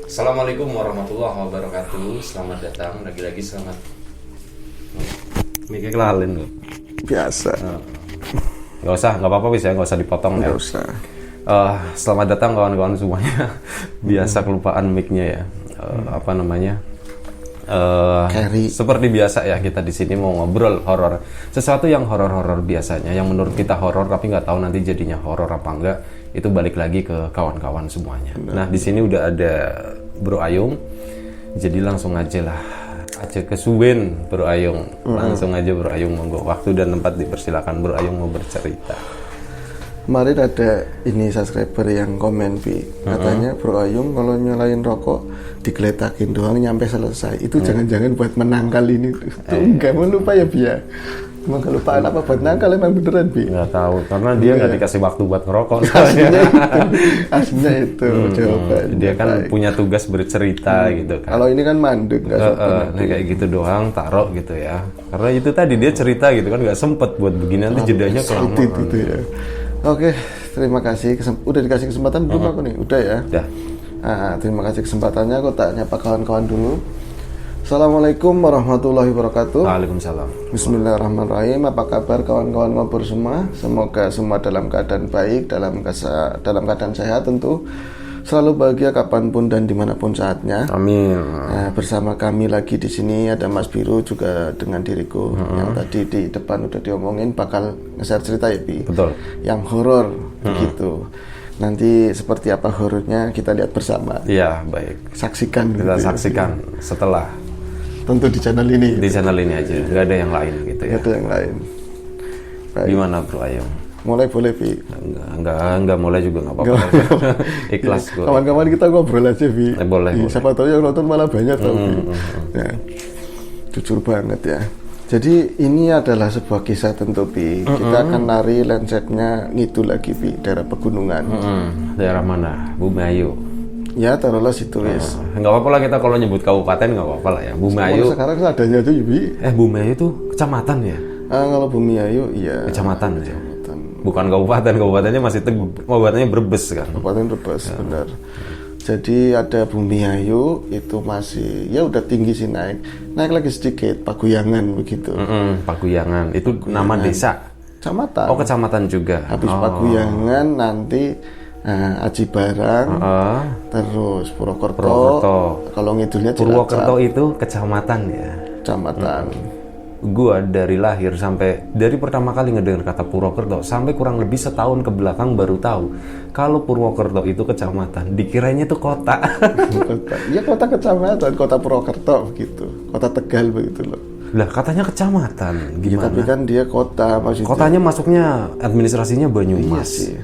Assalamualaikum warahmatullahi wabarakatuh. Selamat datang lagi-lagi selamat. Mikir kelalin loh. Biasa. Nggak apa-apa bisa, nggak usah dipotong ya. Nggak usah. Selamat datang kawan-kawan semuanya. Biasa kelupaan mic-nya ya. Seperti biasa ya, kita di sini mau ngobrol horor. Sesuatu yang horor-horor biasanya, yang menurut kita horor tapi nggak tahu nanti jadinya horor apa enggak. Itu balik lagi ke kawan-kawan semuanya. Nah, di sini udah ada Bro Ayung. Jadi langsung aja lah. Aja kesuwen Bro Ayung. Langsung aja Bro Ayung, monggo. Waktu dan tempat dipersilakan Bro Ayung mau bercerita. Kemarin ada ini subscriber yang komen, Pi. Katanya Bro Ayung kalau nyalain rokok digeletakin doang nyampe selesai. Itu jangan-jangan buat menangkal ini. Enggak mau lupa ya, Pi ya. Emang kelupaan apa buat nangkal emang beneran, Bi? Nggak tahu, karena dia nggak dikasih waktu buat ngerokok. Aslinya itu jawaban. Dia kan punya tugas bercerita gitu kan. Kalau ini kan mandek, nggak sempet. Kayak gitu doang, taruh gitu ya. Karena itu tadi dia cerita gitu kan, nggak sempet buat begini, nanti jedanya kelamaan. Gitu ya. Oke, terima kasih. Udah dikasih kesempatan belum aku nih? Udah ya? Udah. Terima kasih kesempatannya. Aku tanya Pak kawan-kawan dulu. Assalamualaikum warahmatullahi wabarakatuh. Waalaikumsalam. Bismillahirrahmanirrahim. Apa kabar kawan-kawan ngobrol semua? Semoga semua dalam keadaan baik, dalam keadaan sehat tentu. Selalu bahagia kapanpun dan dimanapun saatnya. Amin. Nah, bersama kami lagi di sini ada Mas Biru juga dengan diriku yang tadi di depan udah diomongin bakal nge-share cerita ya, Bi. Betul. Yang horor begitu. Nanti seperti apa horornya kita lihat bersama. Iya, baik. Saksikan. Kita saksikan setelah. Tentu di channel ini. Di channel ini aja, nggak ada yang lain gitu ya. Nggak ada yang lain. Baik. Gimana Bro Ayung? Mulai boleh, Bi. Enggak mulai juga nggak apa-apa. Ikhlas gue. Kawan-kawan kita ngobrol aja, Bi. Boleh. Siapa tahu yang nonton malah banyak tau, Bi. Ya. Jujur banget ya. Jadi ini adalah sebuah kisah tentu, Bi. Kita akan lari landsetnya ngidul lagi, Bi, daerah pegunungan. Daerah mana? Bumayu. Ya, taruhlah situ, wis. Nggak apa-apa lah kita kalau nyebut kabupaten nggak apa-apa lah ya. Bumayu. Sekarang adanya tuh, Bi. Bumayu tuh kecamatan ya? Kalau Bumiayu, iya. Kecamatan ya. Bukan kabupaten, kabupatennya masih kabupatennya Brebes kan. Kabupaten Brebes, benar. Jadi ada Bumiayu itu masih ya udah tinggi sih naik lagi sedikit Paguyangan begitu. Paguyangan itu nama desa. Kecamatan. Oh, kecamatan juga. Habis Paguyangan nanti Aji Barang, terus Purwokerto. Kalau ngidulnya Purwokerto itu kecamatan ya. Kecamatan. Gua dari lahir sampai dari pertama kali ngedengar kata Purwokerto sampai kurang lebih setahun ke belakang baru tahu kalau Purwokerto itu kecamatan. Dikiranya itu kota. Iya, kota kecamatan, kota Purwokerto begitu. Kota Tegal begitu loh. Lah katanya kecamatan. Gimana? Ya, tapi kan dia kota maksudnya. Kotanya masuknya administrasinya Banyumas. Iya sih.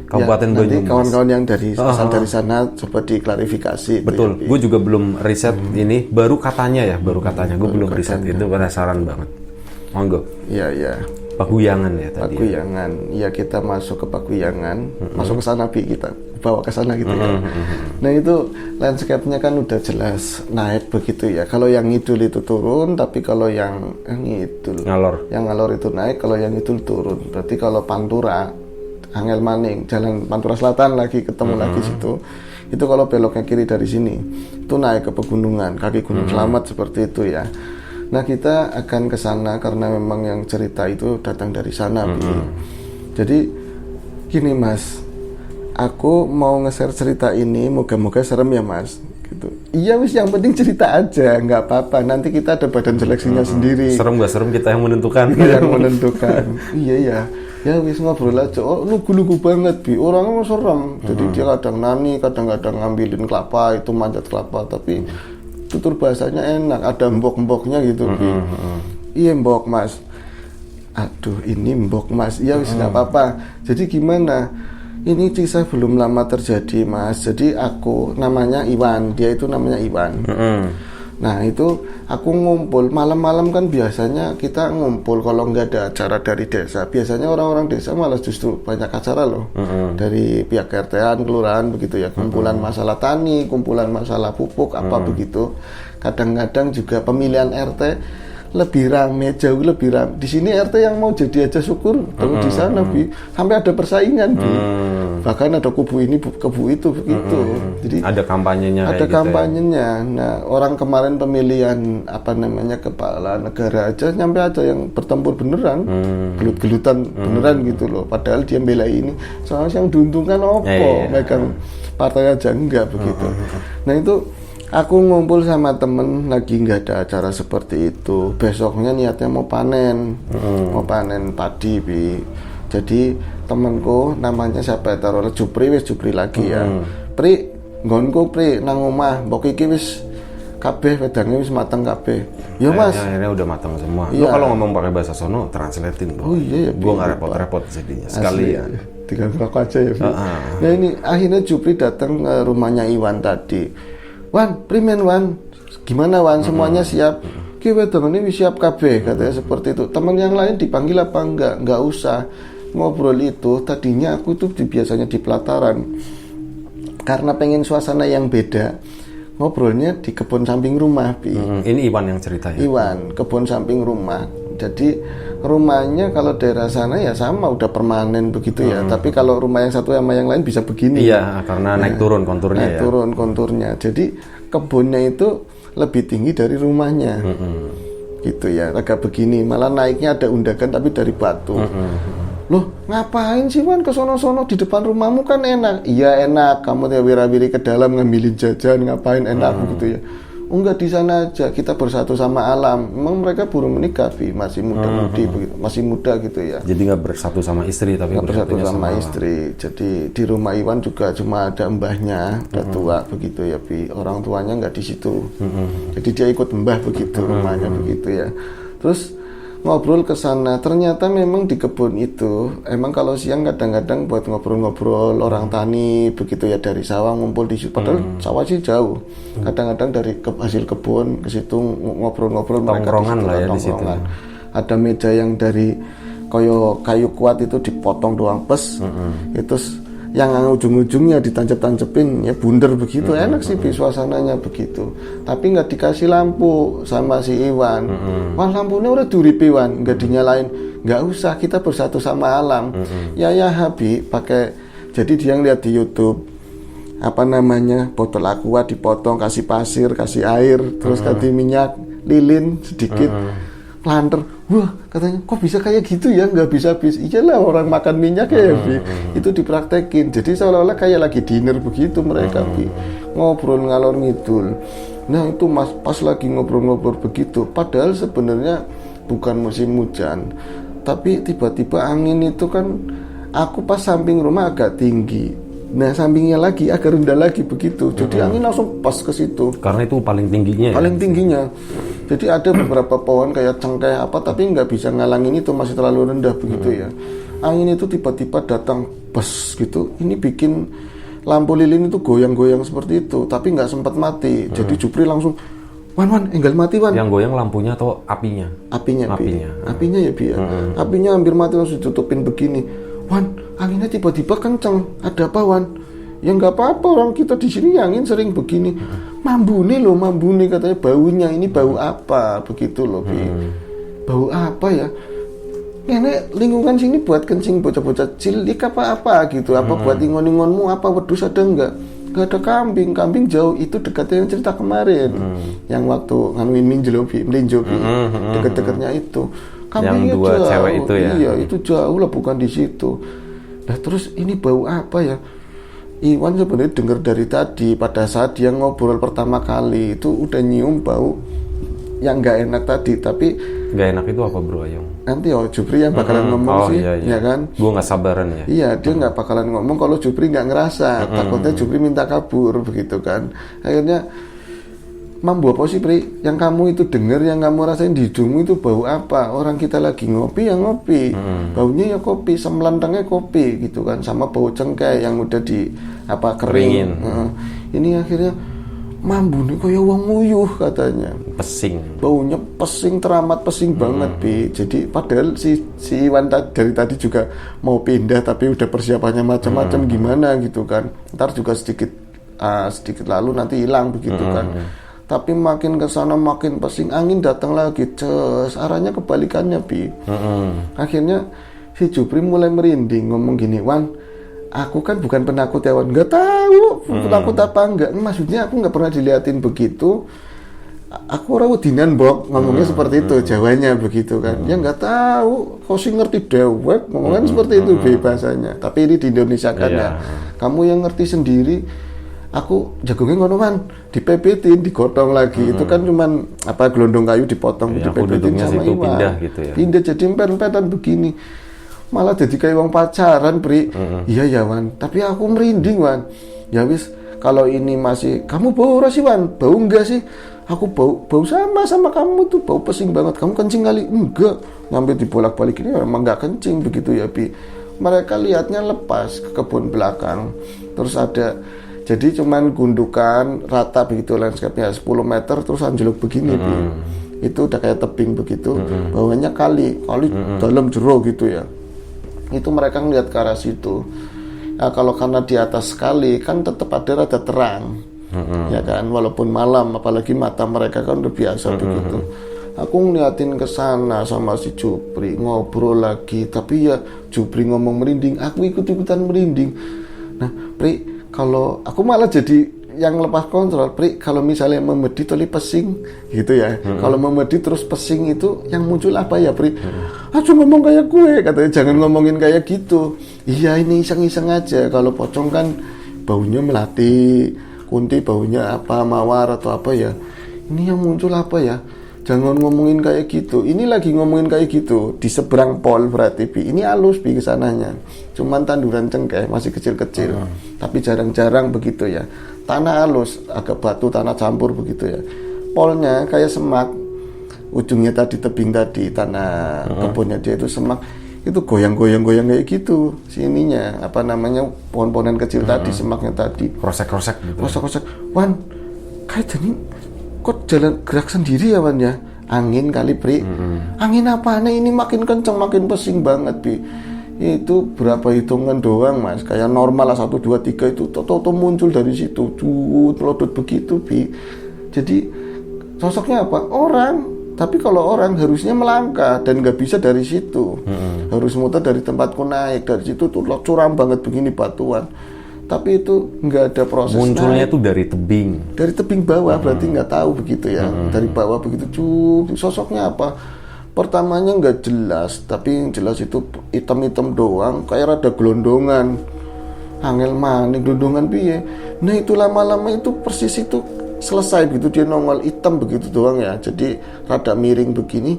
Kabupaten Banyumas. Nanti kawan-kawan yang asal dari sana coba diklarifikasi. Betul, gue juga belum riset ini. Baru katanya, gue belum riset itu, penasaran banget. Monggo. Iya. Paguyangan ya tadi. Paguyangan, ya kita masuk ke Paguyangan, masuk ke sana, Bi, kita bawa ke sana gitu kan. Nah itu landscape-nya kan udah jelas naik begitu ya. Kalau yang ngidul itu turun, tapi kalau yang ngidul, yang ngalor itu naik, kalau yang ngidul turun. Berarti kalau Pantura Angel Maning, Jalan Pantura Selatan lagi ketemu lagi situ. Itu kalau beloknya kiri dari sini, itu naik ke pegunungan, kaki Gunung Selamat seperti itu ya. Nah kita akan ke sana karena memang yang cerita itu datang dari sana. Jadi gini Mas, aku mau nge-share cerita ini, moga-moga serem ya Mas. Gitu. Iya wis, yang penting cerita aja, nggak apa-apa. Nanti kita ada badan seleksinya sendiri. Serem nggak serem kita yang menentukan. Yang menentukan. Iya ya. Ya wis ngobrol aja. Oh lugu-lugu banget, Bi. Orangnya mau serem. Jadi dia kadang nani, kadang-kadang ngambilin kelapa, itu manjat kelapa. Tapi tutur bahasanya enak. Ada mbok-mboknya gitu, Bi. Iya mbok Mas. Aduh ini mbok Mas. Ya wis nggak apa-apa. Jadi gimana? Ini kisah belum lama terjadi Mas. Jadi aku namanya Iwan. Dia itu namanya Iwan. Nah itu aku ngumpul malam-malam kan biasanya kita ngumpul kalau nggak ada acara dari desa. Biasanya orang-orang desa malah justru banyak acara loh. Dari pihak RT-an, kelurahan begitu ya. Kumpulan masalah tani, kumpulan masalah pupuk apa begitu. Kadang-kadang juga pemilihan RT lebih rame, jauh lebih rame. Di sini RT yang mau jadi aja syukur, di sana Bi, sampai ada persaingan Bi. Bahkan ada kubu ini, kubu itu begitu. Jadi ada kampanyenya. Ada gitu kampanyenya. Ya. Nah, orang kemarin pemilihan kepala negara aja nyampe ada yang bertempur beneran, gelut-gelutan beneran gitu loh. Padahal dia bela ini. Soalnya yang diuntungkan megang partai aja enggak begitu. Nah itu aku ngumpul sama temen lagi nggak ada acara seperti itu. Besoknya niatnya mau panen padi Bi. Jadi temenku namanya siapa taruh Jupri lagi ya. Pri nggonku Pri nang omah mbok iki wis kabeh wedangnya wis mateng kabeh. Ya Mas. Akhirnya udah mateng semua. Iya. Lu kalau ngomong pakai bahasa sono translatein dong. Oh iya ya. Gua nggak repot-repot jadinya. Sekalian. Tinggal rokok aja ya. Nah ini akhirnya Jupri datang ke rumahnya Iwan tadi. Wan, primen Wan, gimana Wan? Semuanya siap? Ki wedang ini siap kabeh, katanya seperti itu. Teman yang lain dipanggil apa enggak? Enggak usah ngobrol itu. Tadinya aku tuh biasanya di pelataran, karena pengen suasana yang beda. Ngobrolnya di kebun samping rumah, Bi. Ini Iwan yang cerita ya? Iwan, kebun samping rumah. Jadi rumahnya kalau daerah sana ya sama udah permanen begitu ya. Tapi kalau rumah yang satu sama yang lain bisa begini. Iya, karena naik turun konturnya naik turun konturnya. Jadi kebunnya itu lebih tinggi dari rumahnya. Gitu ya, agak begini. Malah naiknya ada undakan tapi dari batu. Loh, ngapain sih Wan ke sono-sono di depan rumahmu kan enak. Iya enak, kamu ya wira-wiri ke dalam ngambilin jajan, ngapain enak gitu ya. Enggak, di sana aja kita bersatu sama alam. Memang mereka baru menikah, Bi, masih muda-mudi begitu, masih muda gitu ya. Jadi nggak bersatu sama istri tapi bersatu sama istri. Jadi di rumah Iwan juga cuma ada mbahnya, udah tua begitu ya, Bi. Orang tuanya nggak di situ. Jadi dia ikut mbah begitu rumahnya begitu ya. Terus ngobrol ke sana, ternyata memang di kebun itu emang kalau siang kadang-kadang buat ngobrol-ngobrol orang tani begitu ya, dari sawah ngumpul di situ, padahal sawah sih jauh. Kadang-kadang dari hasil kebun ke situ ngobrol-ngobrol, tongkrongan lah ya di situ. Ada meja yang dari kayu kuat itu dipotong doang pes. Itu yang ujung-ujungnya ditancap-tancapin ya bundar begitu. Enak sih suasananya begitu, tapi nggak dikasih lampu sama si Iwan. Wah, lampunya udah duripi Wan, nggak dinyalain. Nggak usah, kita bersatu sama alam. Ya Habi pakai, jadi dia ngeliat di YouTube botol aqua dipotong, kasih pasir, kasih air, terus kasih minyak lilin sedikit, planter. Wah, katanya kok bisa kayak gitu ya, nggak bisa habis. Iyalah, orang makan minyak ya, Bi. Itu dipraktekin. Jadi seolah-olah kayak lagi dinner begitu mereka, Bi. Ngobrol ngalor ngidul. Nah itu Mas, pas lagi ngobrol-ngobrol begitu, padahal sebenarnya bukan musim hujan, tapi tiba-tiba angin itu kan, aku pas samping rumah agak tinggi. Nah sampingnya lagi agak rendah lagi begitu. Jadi angin langsung pas ke situ. Karena itu paling tingginya. Paling tingginya. Jadi ada beberapa pohon kayak cengkeh tapi nggak bisa ngalangin itu, masih terlalu rendah begitu ya. Angin itu tiba-tiba datang bes gitu. Ini bikin lampu lilin itu goyang-goyang seperti itu, tapi nggak sempat mati. Jadi Jupri langsung, Wan, enggal mati Wan. Yang goyang lampunya atau apinya? Apinya ya Bi ya. Apinya hampir mati, langsung ditutupin begini. Wan, anginnya tiba-tiba kenceng. Ada apa Wan? Ya nggak apa-apa, orang kita di sini angin sering begini. Mambune katanya, baunya ini bau apa begitu loh Bi. Bau apa ya? Nenek lingkungan sini buat kencing bocah-bocah cilik apa gitu, apa buat ingon-ingonmu, apa wedus ada enggak? Enggak ada kambing jauh, itu dekatnya yang cerita kemarin. Yang waktu nganuin melinjo Bi, deket-dekatnya itu. Kambingnya yang dua jauh, cewek itu ya. Iya, itu jauh lah, bukan di situ. Nah terus ini bau apa ya? Iwan sebenarnya dengar dari tadi, pada saat dia ngobrol pertama kali itu udah nyium bau yang nggak enak tadi. Tapi nggak enak itu apa Bro Ayong? Nanti Jupri yang bakalan ngomong sih, ya kan? Gue nggak sabaran ya. Iya, dia nggak bakalan ngomong kalau Jupri nggak ngerasa. Takutnya Jupri minta kabur begitu kan. Akhirnya, Mambu apa sih Pri? Yang kamu itu dengar, yang kamu rasain di hidungmu itu bau apa? Orang kita lagi ngopi ya ngopi, baunya ya kopi, semlantangnya kopi gitu kan, sama bau cengkeh yang udah di kering. Ini akhirnya Mambu nih kayak wong nguyuh katanya. Pesing. Baunya pesing, teramat pesing banget Bi. Jadi padahal si Iwan dari tadi juga mau pindah, tapi udah persiapannya macam-macam gimana gitu kan. Ntar juga sedikit lalu nanti hilang begitu kan. Tapi makin ke sana makin pesing, angin datang lagi, ces, arahnya kebalikannya, Bi. Akhirnya si Jupri mulai merinding, ngomong gini, Wan, aku kan bukan penakut ya, Wan. Nggak tahu penakut apa enggak. Maksudnya aku nggak pernah diliatin begitu. Aku rawudinan Bok, ngomongnya seperti itu, Jawanya begitu kan. Ya nggak tahu, kau sih ngerti dewek, ngomongnya seperti itu bahasanya. Tapi ini di Indonesia kan ya. Kamu yang ngerti sendiri. Aku jagungnya ngono kan, dipepetin, digotong lagi. Itu kan cuman apa gelondong kayu dipotong, dipepetin sama Iwan. Pindah gitu ya. Pindah jadi empen-empetan begini. Malah jadi kayak wong pacaran, Pri. Iya ya, Wan. Tapi aku merinding, Wan. Ya wis, kalau ini masih kamu bau ora sih, Wan? Bau enggak sih? Aku bau sama kamu tuh, bau pesing banget. Kamu kencing kali? Enggak. Sampai dibolak-balik ini memang enggak kencing begitu ya, Bi. Mereka lihatnya lepas ke kebun belakang. Terus ada, jadi cuman gundukan rata begitu landscape-nya 10 meter terus anjlok begini, Bi. Itu udah kayak tebing begitu. Bawahnya kali dalam jero gitu ya. Itu mereka ngeliat ke arah situ. Nah, kalau karena di atas sekali kan tetap ada rada terang. Ya kan, walaupun malam, apalagi mata mereka kan udah biasa begitu. Aku ngeliatin ke sana sama si Jupri, ngobrol lagi, tapi ya Jupri ngomong merinding, aku ikut-ikutan merinding. Nah, Pri, kalau aku malah jadi yang lepas kontrol, Pri, kalau misalnya memedit oleh pesing gitu ya. Kalau memedit terus pesing itu yang muncul apa ya, Pri? Cuma ngomong kayak gue, katanya jangan ngomongin kayak gitu. Iya, ini iseng-iseng aja. Kalau pocong kan baunya melati, kunti baunya apa, mawar atau apa ya. Ini yang muncul apa ya? Jangan ngomongin kayak gitu. Ini lagi ngomongin kayak gitu di seberang pol berarti, Bi. Ini halus, Bi, kesananya. Cuman tanduran cengkeh masih kecil-kecil. Tapi jarang-jarang begitu ya. Tanah halus, agak batu, tanah campur begitu ya. Polnya kayak semak. Ujungnya tadi tebing tadi, tanah kebunnya dia itu semak. Itu goyang-goyang kayak gitu. Sininya, apa namanya, pohon-pohonan kecil tadi, semaknya tadi. Krosek-krosek gitu. Krosek-krosek. Wan, kayak jadi kok jalan gerak sendiri ya, Wan ya? Angin kali, Pri. Angin apaan ini makin kenceng, makin pesing banget, Bi. Itu berapa hitungan doang, Mas. Kayak normal lah 1, 2, 3 itu toto muncul dari situ. Melodot begitu, Bi. Jadi sosoknya apa? Orang. Tapi kalau orang harusnya melangkah dan nggak bisa dari situ. Harus muter dari tempatku naik. Dari situ tuh curam banget begini batuan. Tapi itu nggak ada proses. Munculnya tuh dari tebing. Dari tebing bawah, berarti nggak tahu begitu ya. Dari bawah begitu, sosoknya apa? Pertamanya nggak jelas, tapi yang jelas itu hitam-hitam doang, kayak rada gelondongan. Angel maning gelondongan piye. Nah itu lama-lama itu persis itu selesai begitu dia nongol hitam begitu doang ya. Jadi rada miring begini.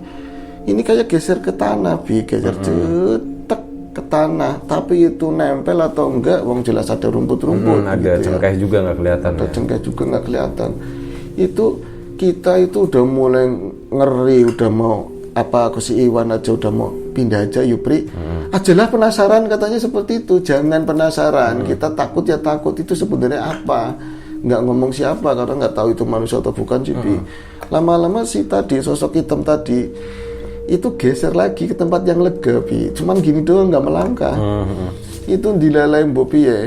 Ini kayak geser ke tanah, Bi, geser cetek ke tanah, tapi itu nempel atau enggak, wong jelas ada rumput-rumput. Ada gitu cengkeh ya. juga nggak kelihatan. Ada cengkeh juga nggak kelihatan. Itu kita itu udah mulai ngeri, udah mau apa, aku si Iwan aja udah mau pindah aja, Yupri. Ajalah penasaran katanya seperti itu. Jangan penasaran, kita takut ya takut. Itu sebenarnya apa? Nggak ngomong siapa karena nggak tahu itu manusia atau bukan, Cipi. Lama-lama si tadi sosok hitam tadi itu geser lagi ke tempat yang lega, Bi. Cuman gini doang, nggak melangkah. Itu dilalai Bopi ya.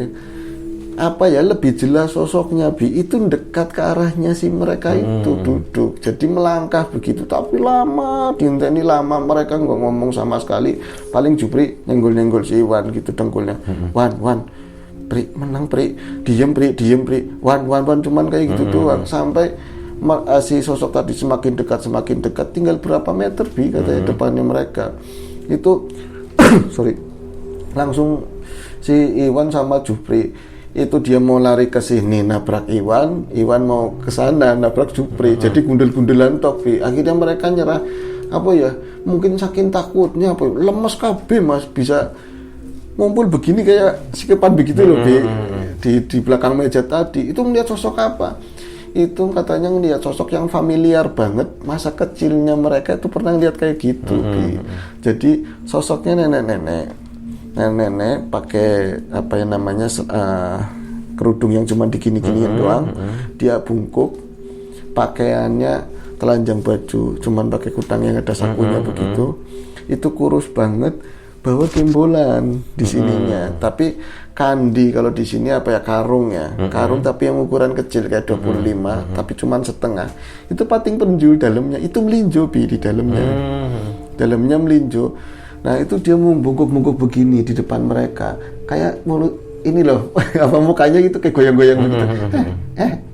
Apa ya, lebih jelas sosoknya, Bi. Itu dekat ke arahnya si mereka itu duduk. Jadi melangkah begitu, tapi lama, diinteni lama. Mereka nggak ngomong sama sekali. Paling Jupri nyenggol-nyenggol si Iwan gitu dengkulnya. Wan, Pri, menang, Pri. Diem, Pri. Wan, cuman kayak gitu doang. Sampai si sosok tadi semakin dekat. Tinggal berapa meter, Bi, katanya depannya mereka. Itu, sorry, langsung si Iwan sama Jupri itu dia mau lari ke sini nabrak Iwan mau ke sana nabrak Jupri. Jadi gundel-gundelan tok, Bi. Akhirnya mereka nyerah. Apa ya? Mungkin saking takutnya apa? Lemes kabeh, Mas. Bisa ngumpul begini kayak sikepan begitu loh, Bi. Di belakang meja tadi. Itu melihat sosok apa? Itu katanya ngelihat sosok yang familiar banget. Masa kecilnya mereka itu pernah lihat kayak gitu, Bi. Jadi sosoknya nenek-nenek pakai apa yang namanya kerudung yang cuma digini-giniin doang. Dia bungkuk, pakaiannya telanjang baju, cuman pakai kutang yang ada sakunya begitu. Itu kurus banget, bawa gembolan di sininya. Tapi kandi kalau di sini apa ya, karung ya. Karung tapi yang ukuran kecil kayak 25, tapi cuman setengah. Itu pating penjul dalamnya, itu melinjo Bi di dalamnya. Dalamnya melinjo. Nah, itu dia membungkuk-bungkuk begini di depan mereka. Kayak mulut ini loh, apa mukanya gitu kayak goyang-goyang begitu.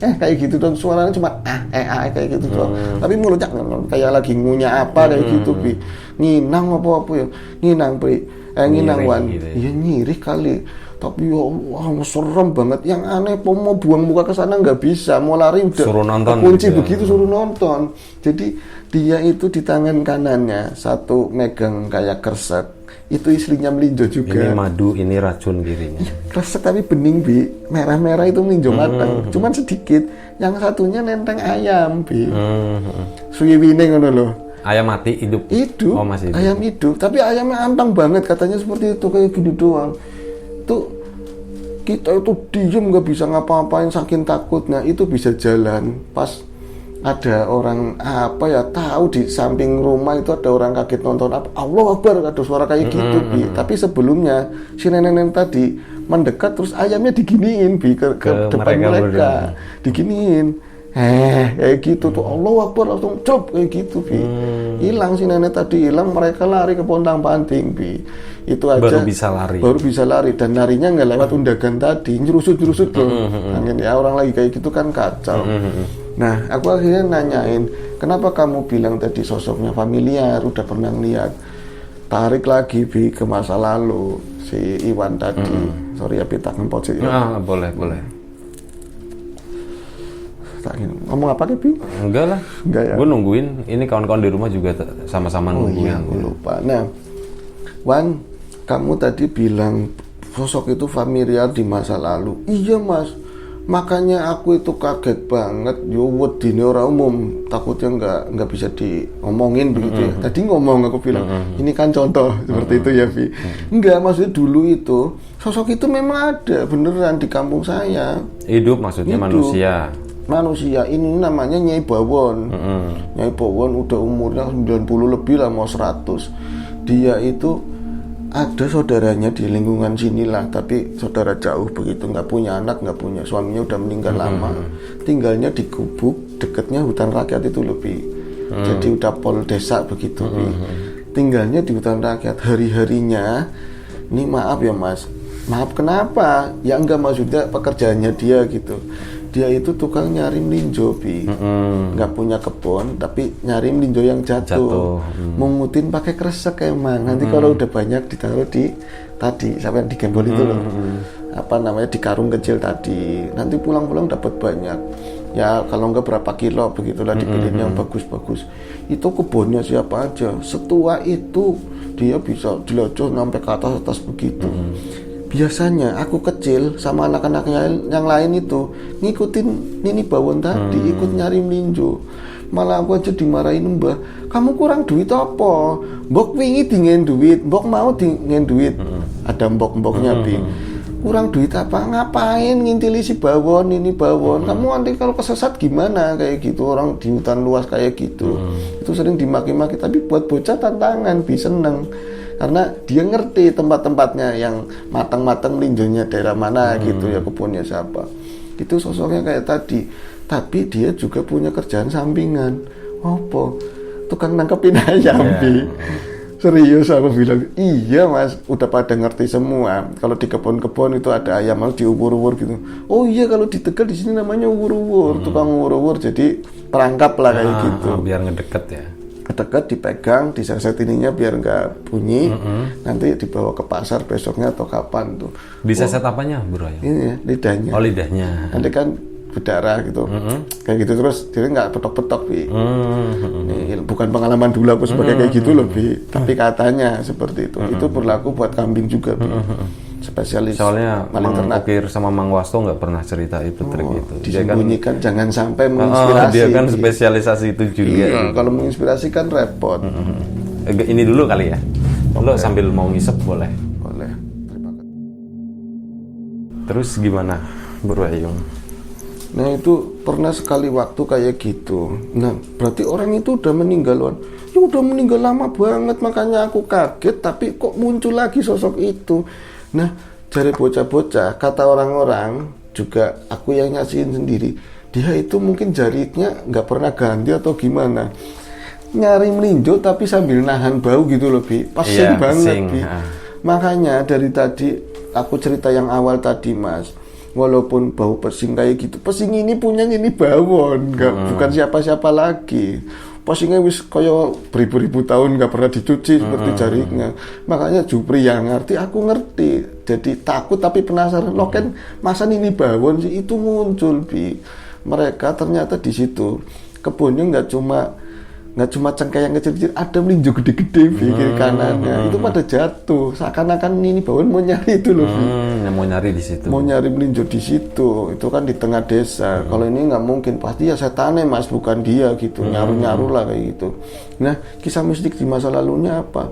Kayak gitu dong, suaranya cuma kayak gitu doang. Tapi mulutnya kayak lagi ngunyah apa kayak gitu Bi. Nginang apa ya? Nginang Bi. Nginang Wan. Gitu ya. Iya nyirih kali. Tapi ya Allah, serem banget. Yang aneh mau buang muka ke sana nggak bisa, mau lari udah Suruh nonton kunci juga. begitu, suruh nonton. Jadi dia itu di tangan kanannya satu megang kayak kresek. Itu istrinya melinjo juga. Ini madu, ini racun kirinya. Kresek tapi bening Bi, merah-merah itu melinjo matang, cuman sedikit. Yang satunya nenteng ayam Bi, suwiwine ngono loh. Ayam mati, hidup? Hidup, Oh, masih hidup. ayam hidup, tapi ayamnya antang banget katanya seperti itu, kayak gini doang. Tuh kita itu diem nggak bisa ngapa-ngapain saking takutnya. Itu bisa jalan pas ada orang apa ya, tahu di samping rumah itu ada orang kaget nonton apa, Allah Akbar, ada suara kayak gitu Bi. Tapi sebelumnya si nenek-nenek tadi mendekat terus ayamnya diginiin Bi ke depan mereka diginiin kayak gitu tuh, Allah Akbar, langsung cop kayak gitu Bi. Hilang si nenek tadi, hilang, mereka lari ke pontang-panting Bi. Itu aja baru bisa lari dan larinya nggak lewat undagan tadi, nyerusut loh. Angin ya, orang lagi kayak gitu kan kacau. Nah, aku akhirnya nanyain, kenapa kamu bilang tadi sosoknya familiar, udah pernah lihat? Tarik lagi Bi ke masa lalu si Iwan tadi. Sorry ya Bi, tak ngempot sih. Boleh. Ngomong apa Bi? Enggak lah. Enggak ya. Gue nungguin. Ini kawan-kawan di rumah juga sama-sama nungguin. Iya, aku lupa. Nah, Wan, kamu tadi bilang sosok itu familiar di masa lalu. Iya Mas. Makanya aku itu kaget banget. Yo wedine ora umum, takutnya nggak bisa diomongin begitu ya. Tadi ngomong aku bilang, ini kan contoh seperti itu ya Vi. Enggak, maksudnya dulu itu sosok itu memang ada beneran di kampung saya. Hidup maksudnya Hidup. manusia. Ini namanya Nyai Bawon. Nyai Bawon udah umurnya 90 lebih lah, mau 100. Dia itu ada saudaranya di lingkungan sinilah, tapi saudara jauh begitu, nggak punya anak, nggak punya, suaminya udah meninggal lama. Tinggalnya di gubuk dekatnya hutan rakyat itu lebih. Jadi udah pol desa begitu. Tinggalnya di hutan rakyat. Hari-harinya, ini maaf ya Mas, maaf kenapa? Ya enggak, maksudnya pekerjaannya dia gitu. Dia itu tukang nyari melinjo Bi. Nggak punya kebun, tapi nyari melinjo yang jatuh. Mungutin pakai kresek emang. Nanti kalau udah banyak ditaruh di tadi sampai di gembol itu loh. Apa namanya, di karung kecil tadi. Nanti pulang-pulang dapat banyak. Ya kalau nggak berapa kilo begitulah, dipilih yang bagus-bagus. Itu kebunnya siapa aja. Setua itu dia bisa dilojoh sampai ke atas begitu. Biasanya aku kecil sama anak-anaknya yang lain itu ngikutin Nini Bawon tadi, ikut nyari melinjo. Malah aku aja dimarahin, Mbah, kamu kurang duit apa? Mbok wingi dingen duit, mbok mau dingen duit. Ada mbok-mboknya Bi. Kurang duit apa? Ngapain ngintili si Bawon, Nini Bawon? Kamu nanti kalau kesesat gimana? Kayak gitu, orang di hutan luas kayak gitu. Itu sering dimaki-maki, tapi buat bocah tantangan, Bi, seneng. Karena dia ngerti tempat-tempatnya yang matang-matang melinjonya daerah mana gitu ya, kebunnya siapa. Itu sosoknya kayak tadi. Tapi dia juga punya kerjaan sampingan. Apa? Tukang nangkepin ayam Bi. Serius aku bilang, iya Mas, udah pada ngerti semua. Kalau di kebun-kebun itu ada ayam harus diubur-ubur gitu. Oh iya, kalau di Tegal di sini namanya ubur-ubur, tukang ubur-ubur. Jadi perangkap lah kayak gitu. Biar ngedeket ya. Dekat, dipegang, diseset ininya biar nggak bunyi. Nanti dibawa ke pasar besoknya atau kapan tuh. Diseset apanya Bro? Ini ya, lidahnya. Oh, lidahnya. Nanti kan berdarah gitu, kayak gitu terus dia nggak petok-petok Bi. Ini bukan pengalaman dulu aku sebagai kayak gitu loh Bi, tapi katanya seperti itu. Itu berlaku buat kambing juga Bi. Spesialis. Soalnya Mang Kokir sama Mang Wasto nggak pernah cerita itu trik itu. Disembunyikan, jangan sampai menginspirasi. Dia kan spesialisasi itu juga. Iya, kalau menginspirasi kan repot. Ini dulu kali ya. Lo sambil mau ngisep boleh. Boleh. Terima kasih. Terus gimana Bro Ayung? Nah itu pernah sekali waktu kayak gitu. Nah berarti orang itu udah meninggal Wan. ya udah meninggal lama banget, makanya aku kaget, tapi kok muncul lagi sosok itu. Nah, dari bocah-bocah, kata orang-orang, juga aku yang nyaksiin sendiri, dia itu mungkin jarinya nggak pernah ganti atau gimana, nyari melinjo tapi sambil nahan bau gitu loh, Bi. Pesing banget, Bi. Makanya dari tadi aku cerita yang awal tadi, Mas, walaupun bau pesing kayak gitu, pesing ini punya ini bawon, bukan siapa-siapa lagi. Pesingnya wis kaya beribu-ribu tahun nggak pernah dicuci seperti jaringnya. Makanya Jupri yang ngerti, aku ngerti. Jadi takut tapi penasaran. Loh kan masa ini bawon sih, itu muncul, Bi. Mereka ternyata di situ kebunnya nggak cuma cengkeh yang kecil-kecil, ada melinjo gede-gede di kiri kanannya. Itu pada jatuh, seakan-akan ini bawon mau nyari itu loh. Mau nyari di situ. Mau nyari melinjo di situ. Itu kan di tengah desa. Kalau ini nggak mungkin, pasti ya setannya, Mas, bukan dia gitu. Nyaru-nyaru lah kayak gitu. Nah, kisah mistik di masa lalunya apa?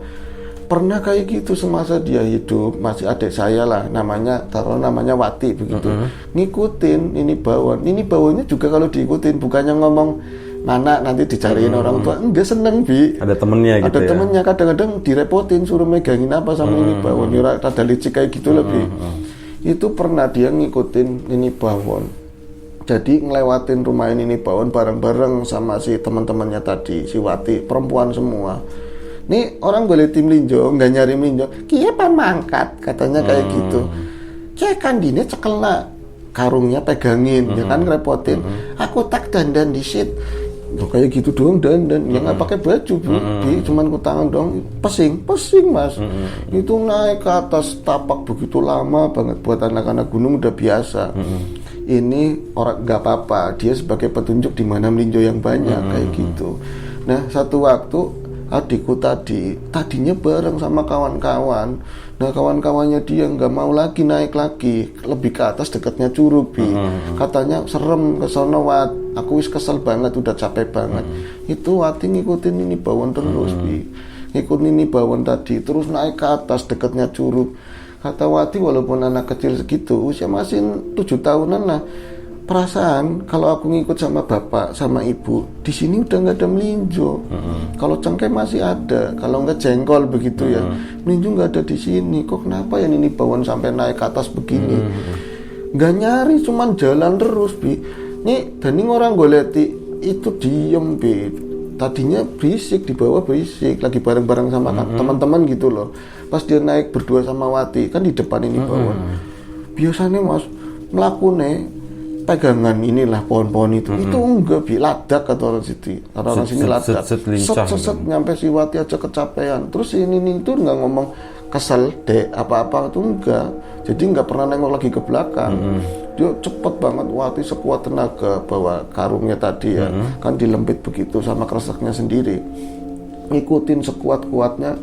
Pernah kayak gitu semasa dia hidup, masih adik saya lah, namanya Wati begitu. Ngikutin ini bawon. Ini bawonnya juga kalau diikutin, bukannya ngomong mana nanti dicariin orang tua, enggak, seneng, Bi. Ada temennya gitu. Ada temennya, kadang-kadang direpotin suruh megangin apa sama ini bawon, rada licik kayak gitu lebih. Itu pernah dia ngikutin ini bawon. Jadi ngelewatin rumah ini bawon bareng-bareng sama si teman-temannya tadi, si Wati, perempuan semua. Nih orang boleh tim melinjo, nggak nyari melinjo, kia pamangkat katanya kayak gitu. Kia kandine cekelna karungnya pegangin, ya kan ngerepotin. Aku tak dandan di sit. Loh, kayak gitu doang dandan, ya nggak pakai baju, cuman ku tangan doang, pesing Mas. Itu naik ke atas tapak begitu lama banget, buat anak-anak gunung udah biasa. Ini orang nggak apa-apa, dia sebagai petunjuk di mana melinjo yang banyak kayak gitu. Nah, satu waktu adikku tadinya bareng sama kawan-kawan. Nah, kawan-kawannya dia nggak mau lagi naik lagi, lebih ke atas dekatnya Curug, Bi. Katanya serem ke sono, Wat. Aku wis kesel banget, udah capek banget. Itu Wati ngikutin ini bawon terus, Bi. Ngikutin ini bawon tadi, terus naik ke atas dekatnya Curug. Kata Wati, walaupun anak kecil segitu, usia masih 7 tahunan lah. Perasaan kalau aku ngikut sama bapak sama ibu, di sini udah nggak ada melinjo. Kalau cengkeh masih ada, kalau nggak jengkol begitu ya. Melinjo nggak ada di sini. Kok kenapa ya ini bawon sampai naik ke atas begini? Nggak nyari, cuman jalan terus, Bi. Nih, dan ini orang goleti itu diem, Bi. Tadinya berisik, di bawah berisik, lagi bareng-bareng sama teman-teman gitu loh. Pas dia naik berdua sama Wati, kan di depan ini bawon. Biasanya, Mas, melakukannya pegangan inilah pohon-pohon itu enggak, Bi, ladak kata orang situ, kata orang sini ladak, set nyampe si Wati aja kecapean. Terus ini itu nggak ngomong kesel deh apa-apa, itu enggak, jadi nggak pernah nengok lagi ke belakang. Dia cepet banget, Wati sekuat tenaga bawa karungnya tadi ya, kan dilempit begitu sama kreseknya sendiri, ngikutin sekuat-kuatnya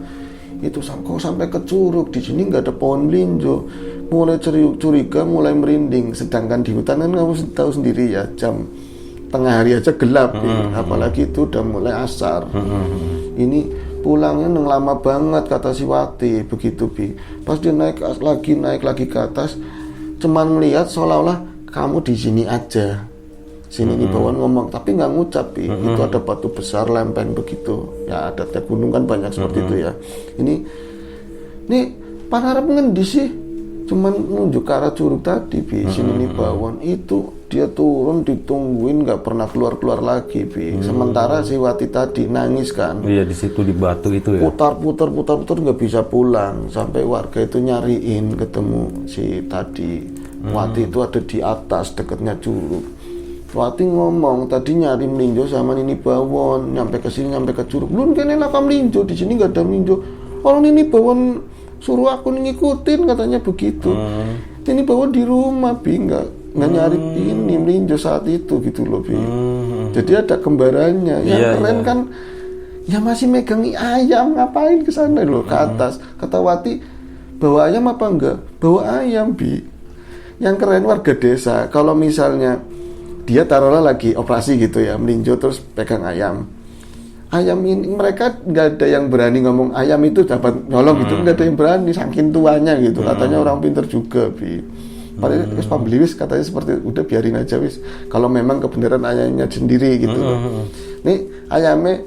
itu sampai ke Curug. Di sini nggak ada pohon melinjo. Mulai curiga, mulai merinding. Sedangkan di hutan kan kamu tahu sendiri ya, jam tengah hari aja gelap, apalagi itu udah mulai asar. Ini pulangnya lama banget kata si Wati begitu, Bi. Pas dia naik lagi ke atas, cuman melihat seolah-olah kamu di sini aja. Sini nih bawaan ngomong, tapi nggak ngucap, Bi. Itu ada batu besar lempeng begitu. Ya ada gunung kan banyak seperti itu ya. Ini pangarep ngendi sih? Cuman nunjuk ke arah Curug tadi, Bi. Sini nih bawaan itu dia turun ditungguin, nggak pernah keluar lagi, Bi. Sementara si Wati tadi nangis kan. Iya, di situ di batu itu ya. Putar nggak bisa pulang. Sampai warga itu nyariin ketemu si tadi. Wati itu ada di atas dekatnya Curug. Wati ngomong tadi nyari melinjo sama Nini Bawon, nyampe ke sini, nyampe ke Curug. Belum kene lah melinjo, di sini nggak ada melinjo. Kalau Nini Bawon suruh aku ngikutin, katanya begitu. Nini Bawon di rumah, Bi, nggak nyari ini melinjo saat itu gitu loh, Bi. Jadi ada kembarannya. Yang keren kan, ya masih megang ayam, ngapain ke sana loh, ke atas. Kata Wati, bawa ayam apa enggak? Bawa ayam, Bi. Yang keren warga desa, kalau misalnya dia taruhlah lagi operasi gitu ya, melinjo terus pegang ayam ini, mereka nggak ada yang berani ngomong ayam itu dapat nyolong gitu, nggak ada yang berani, saking tuanya gitu. Katanya orang pinter juga, Bi. Padahal wis pembeli wis katanya seperti udah biarin aja wis, kalau memang kebenaran ayamnya sendiri gitu. Nih ayamnya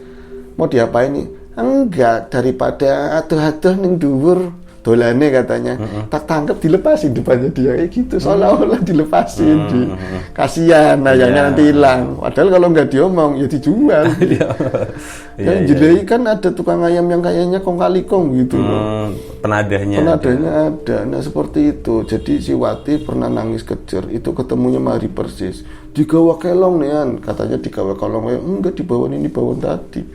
mau diapain nih? Enggak, daripada aduh-aduh ning dhuwur dolane katanya, tak tangkap dilepasin depannya dia kayak gitu, seolah-olah dilepasin, kasihan ayamnya nanti hilang. Padahal kalau nggak diomong ya dijual. Jadi kan ada tukang ayam yang kayaknya kong kali kong gitu. Penadahnya ada. Nah seperti itu. Jadi si Wati pernah nangis kejer, itu ketemunya mari persis. Digawa kelong nih, katanya digawa kelong, enggak dibawa ini bawon tadi.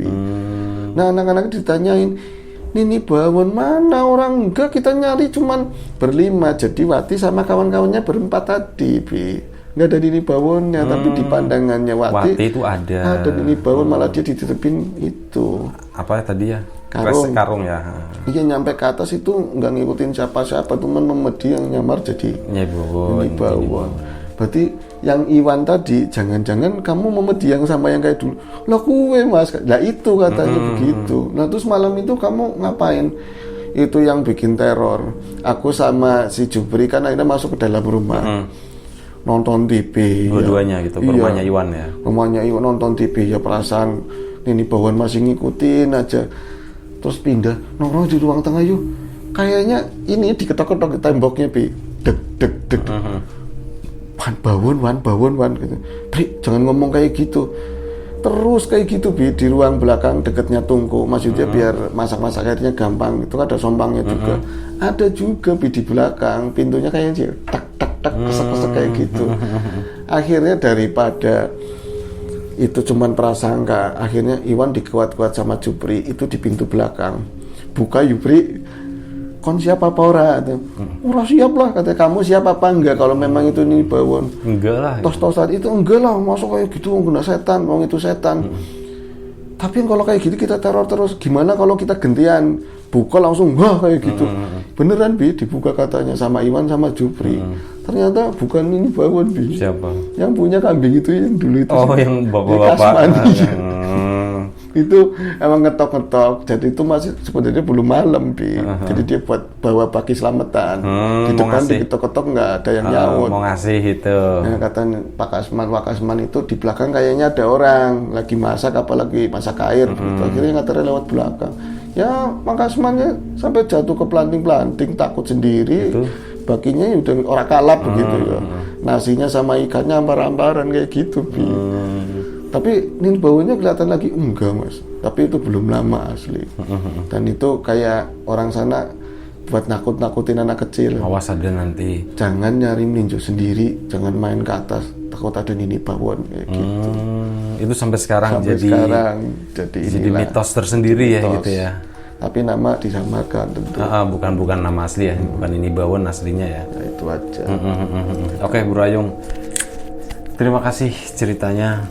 Nah anak-anak ditanyain, ini bawon mana orang? Enggak, kita nyari cuman berlima. Jadi Wati sama kawan-kawannya berempat tadi, nggak ada ini bawonnya, tapi di pandangannya Wati itu ada ini bawon, malah dia dititipin itu. Apa tadi ya? Karung ya. Iya, nyampe ke atas itu nggak ngikutin siapa-siapa, cuman memedi yang nyamar jadi ini bawon. Berarti yang Iwan tadi, jangan-jangan kamu memedi yang sama yang kayak dulu. Lah kue mas, lah itu katanya begitu. Nah terus malam itu kamu ngapain? Itu yang bikin teror. Aku sama si Jupri kan akhirnya masuk ke dalam rumah, nonton TV. Dua-duanya gitu, rumahnya Iwan ya. Rumahnya Iwan nonton TV ya, perasaan ini bawaan masih ngikutin aja. Terus pindah, nongkrong di ruang tengah yuk. Kayaknya ini diketok-ketok temboknya, deg deg deg. Wan bawon gitu. Bri, jangan ngomong kayak gitu. Terus kayak gitu di ruang belakang dekatnya tungku. Maksudnya biar masak-masak airnya gampang. Itu ada sompangnya juga. Ada juga di belakang, pintunya kayak tak tak tak kesek-kesek kayak gitu. Akhirnya daripada itu cuman prasangka, akhirnya Iwan dikuat-kuat sama Jupri itu di pintu belakang. Buka Jupri, kon siapa apa ora? Ora siap lah, kata kamu siapa apa enggak kalau memang itu ini bawon. Enggak lah. Tos-tosan itu enggak lah, masuk kayak gitu guna setan, wong itu setan. Tapi kalau kayak gitu kita teror terus, gimana kalau kita gantian buka langsung wah kayak gitu. Beneran dibuka katanya sama Iwan sama Jupri. Ternyata bukan ini bawon Siapa? Yang punya kambing itu yang dulu itu. Oh, yang bapak-bapak. Itu emang ngetok-ngetok, jadi itu masih sebenarnya belum malam jadi dia buat bawa baki selamatan. Di depan diketok-ketok nggak ada yang nyaut, mau ngasih itu. Nah, kata Pak Kasman itu di belakang kayaknya ada orang lagi masak, apalagi masak air gitu. Akhirnya nganterin lewat belakang ya, Pak Kasmannya sampai jatuh ke planting takut sendiri itu. Bakinya udah orang kalap begitu ya, nasinya sama ikannya ampar-amparan kayak gitu Tapi ini baunya kelihatan lagi enggak mas, tapi itu belum lama asli. Dan itu kayak orang sana buat nakut-nakutin anak kecil. Awas ada nanti. Jangan nyari ninju sendiri, jangan main ke atas, takut ada nini bawon kayak gitu. Itu sampai sekarang jadi mitos tersendiri ya gitu ya. Tapi nama disamakan tentu. Bukan nama asli ya, bukan ini bawon aslinya ya. Nah, itu aja. Oke, Bro Ayung, terima kasih ceritanya.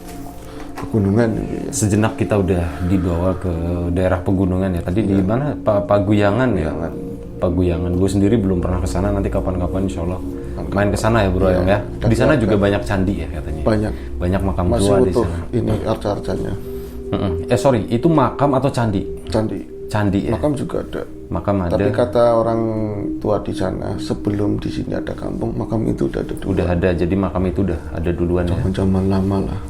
Pegunungan ya. Sejenak kita udah dibawa ke daerah pegunungan ya. Tadi di mana? Paguyangan ya. Paguyangan. Gue sendiri belum pernah ke sana. Nanti kapan-kapan insya Allah main ke sana ya Bro Ayung ya. Di sana juga banyak candi ya katanya. Banyak makam masih tua utuh, di sana. ini arca-arcanya. Sorry, itu makam atau candi? Candi ya. Makam juga ada. Makam ada. Tapi kata orang tua di sana, sebelum di sini ada kampung, makam itu udah ada dulu. Udah ada, jadi makam itu udah ada duluan ya. Zaman lama lah.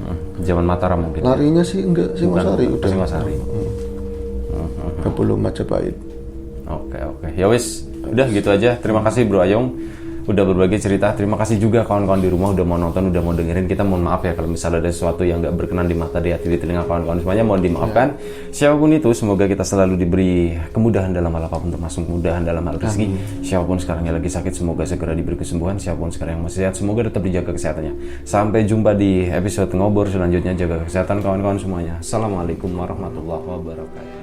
Zaman Mataram mungkin. Larinya sih enggak, Singosari udah. Singosari. Belum Majapahit. Oke. Ya wis, udah gitu aja. Terima kasih Bro Ayung udah berbagi cerita. Terima kasih juga kawan-kawan di rumah udah mau nonton, udah mau dengerin. Kita mohon maaf ya kalau misalnya ada sesuatu yang nggak berkenan di mata, di hati, di telinga kawan-kawan semuanya, mohon dimaafkan. Siapapun itu, semoga kita selalu diberi kemudahan dalam hal apapun, termasuk kemudahan dalam hal rezeki. Siapapun sekarang yang lagi sakit, semoga segera diberi kesembuhan. Siapapun sekarang yang masih sehat, semoga tetap dijaga kesehatannya. Sampai jumpa di episode ngobrol selanjutnya. Jaga kesehatan kawan-kawan semuanya. Assalamualaikum warahmatullahi wabarakatuh.